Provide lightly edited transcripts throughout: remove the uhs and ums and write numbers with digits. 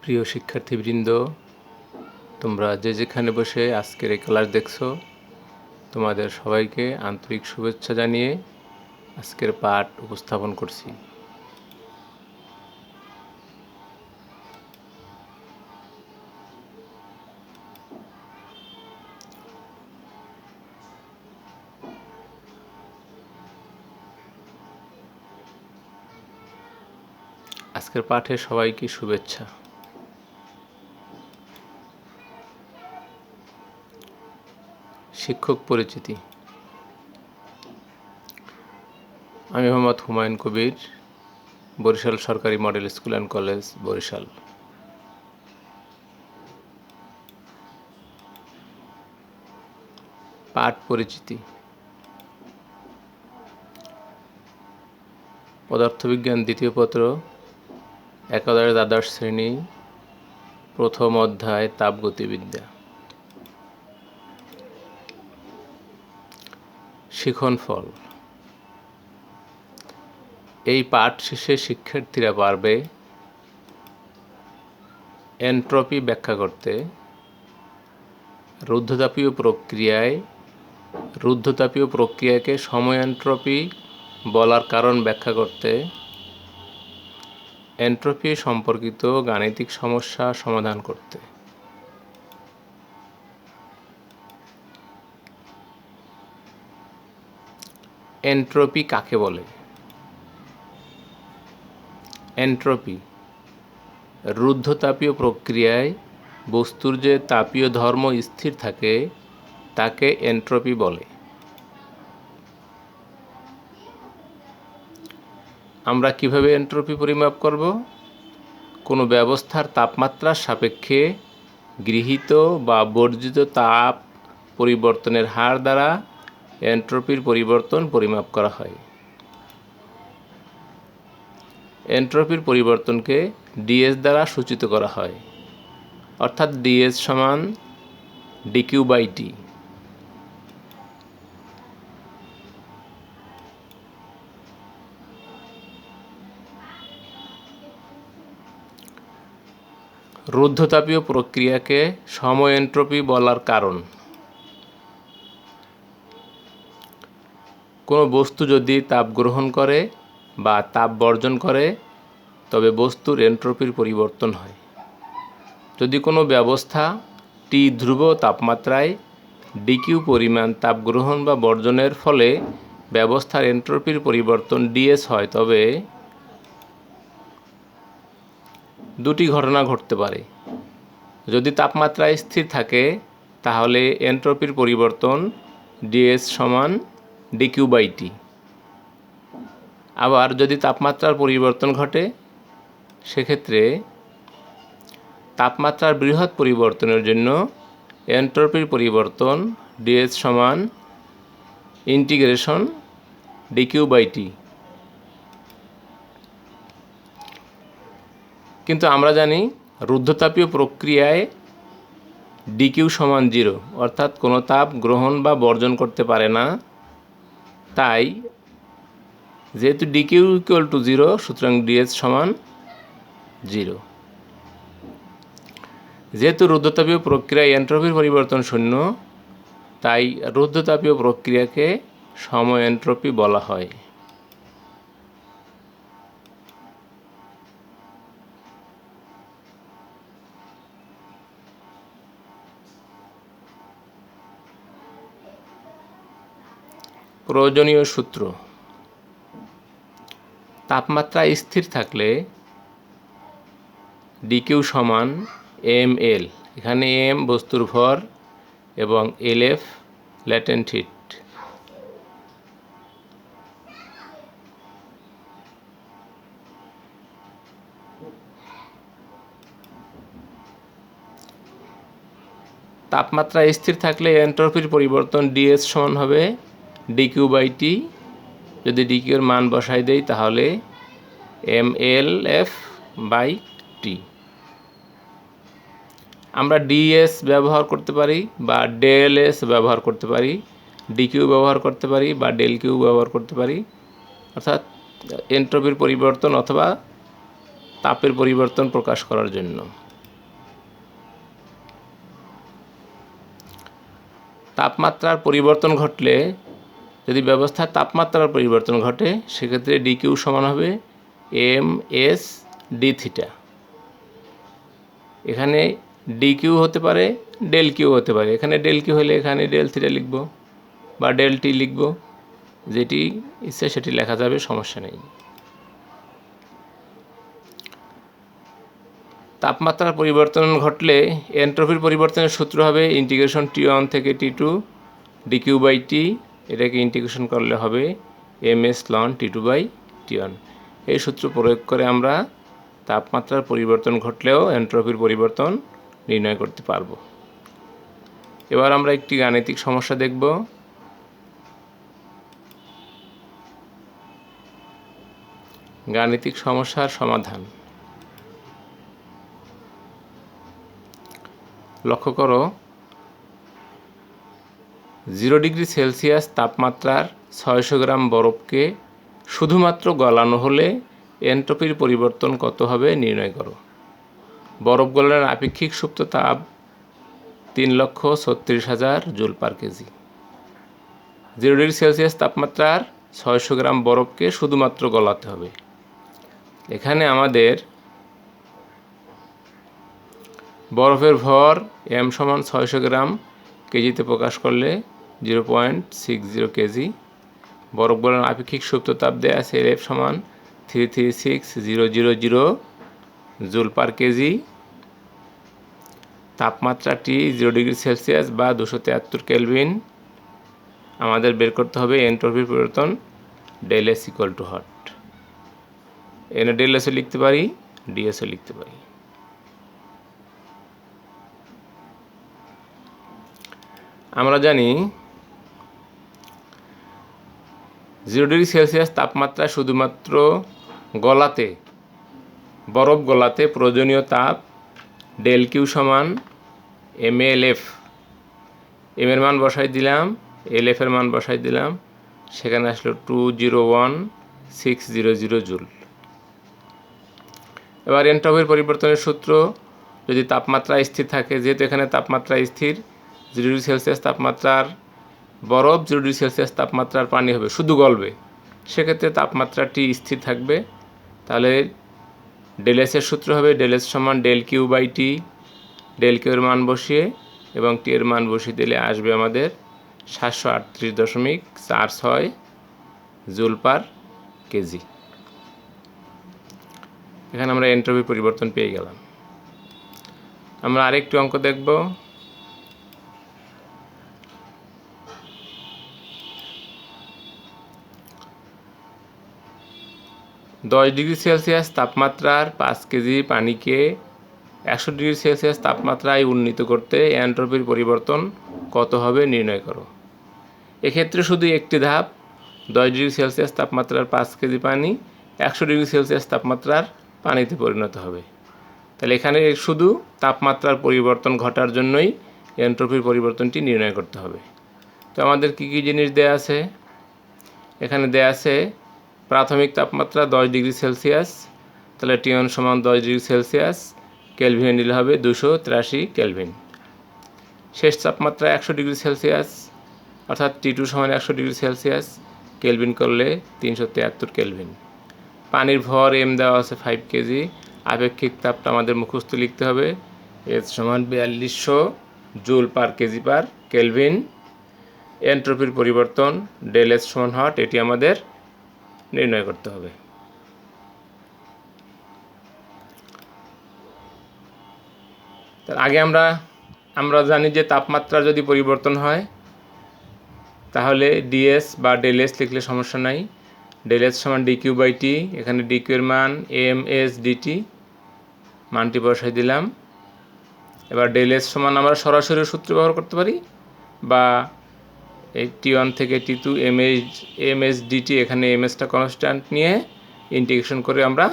প্রিয় শিক্ষার্থীবৃন্দ, তোমরা যে যেখানে বসে আজকের এই ক্লাস দেখছো, তোমাদের সবাইকে আন্তরিক শুভেচ্ছা জানিয়ে আজকের পাঠ উপস্থাপন করছি। আজকের পাঠে সবাইকে শুভেচ্ছা। শিক্ষক পরিচিতি। আমি মোহাম্মদ হুমায়ুন কবির, বরিশাল সরকারি model school and college, Barishal. পাঠ পরিচিতি। পদার্থবিজ্ঞান দ্বিতীয় পত্র, একাদশ দ্বাদশ শ্রেণী, প্রথম অধ্যায় তাপগতিবিদ্যা। শিখন ফল। এই পাঠ শেষে শিক্ষার্থীরা পারবে এন্ট্রপি ব্যাখ্যা করতে, রুদ্ধতাপীয় প্রক্রিয়াকে সময় এন্ট্রপি বলার কারণ ব্যাখ্যা করতে, এন্ট্রপি সম্পর্কিত গাণিতিক সমস্যা সমাধান করতে। এন্ট্রপি কাকে বলে? এন্ট্রপি রুদ্ধতাপীয় প্রক্রিয়ায় বস্তুর যে তাপীয় ধর্ম স্থির থাকে তাকে এন্ট্রপি বলে। আমরা কিভাবে এন্ট্রপি পরিমাপ করব? কোনো ব্যবস্থার তাপমাত্রার সাপেক্ষে গৃহীত বা বর্জিত তাপ পরিবর্তনের হার দ্বারা এন্ট্রপির পরিবর্তন পরিমাপ করা হয়। এন্ট্রপির পরিবর্তনকে ডিএস দ্বারা সূচিত করা হয়, অর্থাৎ ডিএস সমান ডিকিউ/টি। রুদ্ধতাপীয় প্রক্রিয়াকে সময় এন্ট্রপি বলার কারণ। কোনো বস্তু যদি তাপ গ্রহণ করে বা তাপ বর্জন করে তবে বস্তুর এন্ট্রপির পরিবর্তন হয়। যদি কোনো ব্যবস্থা টি ধ্রুব তাপমাত্রায় ডিকিউ পরিমাণ তাপ গ্রহণ বা বর্জনের ফলে ব্যবস্থার এন্ট্রপির পরিবর্তন ডিএস হয়, তবে দুটি ঘটনা ঘটতে পারে। যদি তাপমাত্রা স্থির থাকে তাহলে এন্ট্রপির পরিবর্তন ডিএস সমান ডিকিউ/টি। আবার যদি তাপমাত্রার পরিবর্তন ঘটে সেক্ষেত্রে তাপমাত্রার বৃহৎ পরিবর্তনের জন্য এন্ট্রপির পরিবর্তন ডিএস সমান ইন্টিগ্রেশন ডিকিউ/টি। কিন্তু আমরা জানি রুদ্ধতাপীয় প্রক্রিয়ায় ডিকিউ সমান 0, অর্থাৎ কোনো তাপ গ্রহণ বা বর্জন করতে পারে না। তাই যেহেতু ডিকিউ ইকুয়াল টু 0, সুতরাং ডিএস সমান 0। যেহেতু রুদ্ধতাপীয় প্রক্রিয়ায় এন্ট্রপির পরিবর্তন শূন্য, তাই রুদ্ধতাপীয় প্রক্রিয়াকে সময় এন্ট্রপি বলা হয়। প্রয়োজনীয় সূত্র। তাপমাত্রা স্থির থাকলে ডিকিউ সমান ml, এখানে m বস্তুর ভর এবং LF ল্যাটেন্ট হিট। তাপমাত্রা স্থির থাকলে এন্ট্রপির পরিবর্তন ডিএস সমান হবে ডিকিউ/টি। যদি ডিকিউর মান বসাই দেই তাহলে mLF/টি। আমরা ডিএস ব্যবহার করতে পারি বা ডেল এস ব্যবহার করতে পারি, ডিকিউ ব্যবহার করতে পারি বা ডেল কিউ ব্যবহার করতে পারি, অর্থাৎ এন্ট্রপির পরিবর্তন অথবা তাপের পরিবর্তন প্রকাশ করার জন্য। তাপমাত্রার পরিবর্তন ঘটলে, যদি ব্যবস্থার তাপমাত্রার পরিবর্তন ঘটে, সেক্ষেত্রে ডিকিউ সমান হবে এম এস ডি থিটা। এখানে ডিকিউ হতে পারে, ডেল কিউ হতে পারে। এখানে ডেল কিউ হলে এখানে ডেল থিটা লিখব বা ডেল টি লিখব, যেটি ইচ্ছে সেটি লেখা যাবে, সমস্যা নেই। তাপমাত্রার পরিবর্তন ঘটলে এন্ট্রপির পরিবর্তনের সূত্র হবে ইন্টিগ্রেশন T1 থেকে T2 ডিকিউ বাই টি। এটাকে ইন্টিগ্রেশন করলে হবে MS loan T2 by T1। এই সূত্র প্রয়োগ করে আমরা তাপমাত্রার পরিবর্তন ঘটলেও এন্ট্রপির পরিবর্তন নির্ণয় করতে পারব। এবার আমরা একটি গাণিতিক সমস্যা দেখব। গাণিতিক সমস্যার সমাধান। লক্ষ্য করো, 0 ডিগ্রি সেলসিয়াস তাপমাত্রার 600 গ্রাম বরফকে শুধুমাত্র গলানো হলে এন্ট্রপির পরিবর্তন কত হবে নির্ণয় করো। বরফ গলনের আপেক্ষিক সুপ্ত তাপ 3,36,000 joule per KG. 0 degree Celsius তাপমাত্রার 600 গ্রাম বরফকে শুধুমাত্র গলাতে হবে। এখানে আমাদের বরফের ভর এম সমান 600 গ্রাম, কেজিতে প্রকাশ করলে 0.60 কেজি। বরফ গলনের আপেক্ষিক সুপ্ত তাপ দেয়া আছে, এফ সমান 336,000 জুল পার কেজি। তাপমাত্রা টি 0 ডিগ্রি সেলসিয়াস বা 273 কেলভিন। আমাদের বের করতে হবে এন্ট্রপির পরিবর্তন del S equal to hot. এনে ডেল এসও লিখতে পারি, ডিএসও লিখতে পারি। আমরা জানি 0 ডিগ্রি সেলসিয়াস তাপমাত্রা শুধুমাত্র গলাতে, বরফ গলাতে প্রয়োজনীয় তাপ ডেল কিউ সমান এম এল এফ। এম এর মান বসাই দিলাম, এল এফ এর মান বসাই দিলাম, সেখানে আসলো 201,600 জুল। এবার এন্ট্রপির পরিবর্তনের সূত্র, যদি তাপমাত্রা স্থির থাকে, যেহেতু এখানে তাপমাত্রা স্থির, 0 ডিগ্রি সেলসিয়াস তাপমাত্রার বরফ 0 ডিগ্রি সেলসিয়াস তাপমাত্রার পানি হবে, শুধু গলবে, সেক্ষেত্রে তাপমাত্রা টি স্থির থাকবে। তাহলে ডেল এস এর সূত্র হবে ডেল এস সমান del Q by T. Del Q এর মান বসিয়ে এবং টি এর মান বসিয়ে দিলে আসবে আমাদের 738.46 জুল পার কেজি। এখানে আমরা এন্ট্রপি পরিবর্তন পেয়ে গেলাম। আমরা আরেকটি অঙ্ক দেখব। দশ ডিগ্রি সেলসিয়াস তাপমাত্রার 5 কেজি পানিকে 100 ডিগ্রি সেলসিয়াস তাপমাত্রায় উন্নীত করতে এন্ট্রপির পরিবর্তন কত হবে নির্ণয় করো। এক্ষেত্রে শুধু একটি ধাপ, 10 ডিগ্রি সেলসিয়াস তাপমাত্রার 5 কেজি পানি 100 ডিগ্রি সেলসিয়াস তাপমাত্রার পানিতে পরিণত হবে। তাহলে এখানে শুধু তাপমাত্রার পরিবর্তন ঘটার জন্যই এন্ট্রপির পরিবর্তনটি নির্ণয় করতে হবে। তো আমাদের কী কী জিনিস দেয়া আছে? এখানে দেয়া আছে প্রাথমিক তাপমাত্রা 10 ডিগ্রি সেলসিয়াস, তাহলে T1 সমান 10 ডিগ্রি সেলসিয়াস, কেলভিন নিলে হবে 283 কেলভিন। শেষ তাপমাত্রা 100 ডিগ্রি সেলসিয়াস, অর্থাৎ T2 সমান 100 ডিগ্রি সেলসিয়াস, কেলভিন করলে 373 কেলভিন। পানির ভর এম দেওয়া আছে 5 কেজি। আপেক্ষিক তাপটা আমাদের মুখস্থ লিখতে হবে, এস সমান 4200 joule per kg per kelvin. এন্ট্রপির পরিবর্তন ডেল এস সমান হট, এটি আমাদের নির্ণয় করতে হবে। তার আগে আমরা জানি যে তাপমাত্রা যদি পরিবর্তন হয় তাহলে ডিএস বা ডেল এস লিখলে সমস্যা নাই। ডেল এস সমান ডি কিউ বাই টি, এখানে ডি কিউ এর মান এম এস ডিটি, মানটি বসাই দিলাম। এবার ডেল এস সমান আমরা সরাসরি সূত্র ব্যবহার করতে পারি, বা এই T1 থেকে T2 এম এস ডিটি, এখানে এম এসটা কনস্ট্যান্ট নিয়ে ইন্টিগ্রেশন করে আমরা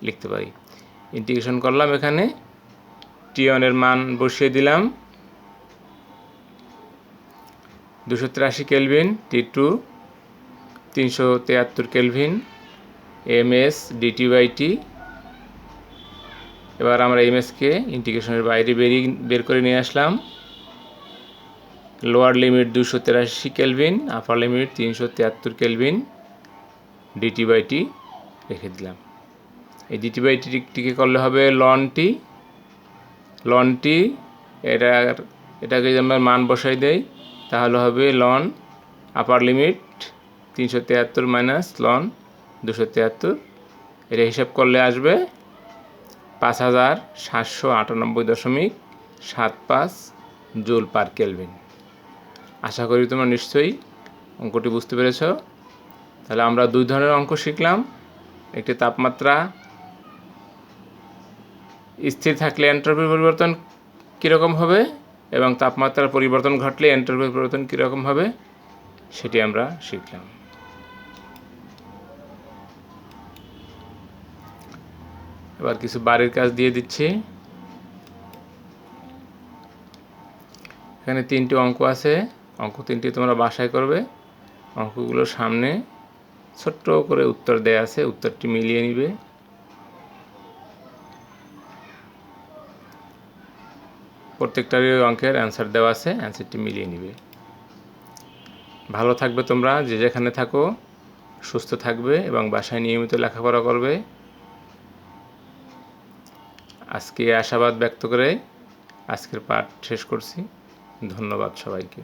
লিখতে পারি। ইন্টিগ্রেশন করলাম, এখানে T1 এর মান বসিয়ে দিলাম 283 kelvin, T2 373 kelvin, M S DT by T. এবার আমরা এম এসকে ইন্টিগ্রেশনের বাইরে বের করে নিয়ে আসলাম। Lower limit 283 kelvin, upper limit 373 kelvin, DT by T রেখে দিলাম। এই ডিটি বাই টিকে করলে হবে লন টি, এটাকে যদি আমরা মান বসাই দেই তাহলে হবে ln upper limit 373 minus ln 273, এটা হিসাব করলে আসবে 5798.75 জুল পার কেলভিন। আশা করি তোমরা নিশ্চয়ই অঙ্কটি বুঝতে পেরেছ। তাহলে আমরা দুই ধরনের অঙ্ক শিখলাম, একটি তাপমাত্রা স্থির থাকলে এন্ট্রপির পরিবর্তন কীরকম হবে এবং তাপমাত্রার পরিবর্তন ঘটলে এন্ট্রপির পরিবর্তন কীরকম হবে সেটি আমরা শিখলাম। এবার কিছু বাড়ির কাজ দিয়ে দিচ্ছি। এখানে 3টি অঙ্ক আছে, অঙ্ক 3টি তোমরা বাসায় করবে। অঙ্কগুলোর সামনে ছোট্ট করে উত্তর দেয়া আছে, উত্তরটি মিলিয়ে নিবে। প্রত্যেকটারই অঙ্কের অ্যান্সার দেওয়া আছে, অ্যান্সারটি মিলিয়ে নিবে। ভালো থাকবে তোমরা, যে যেখানে থাকো সুস্থ থাকবে এবং বাসায় নিয়মিত লেখাপড়া করবে। আজকে আশাবাদ ব্যক্ত করে আজকের পাঠ শেষ করছি। ধন্যবাদ সবাইকে।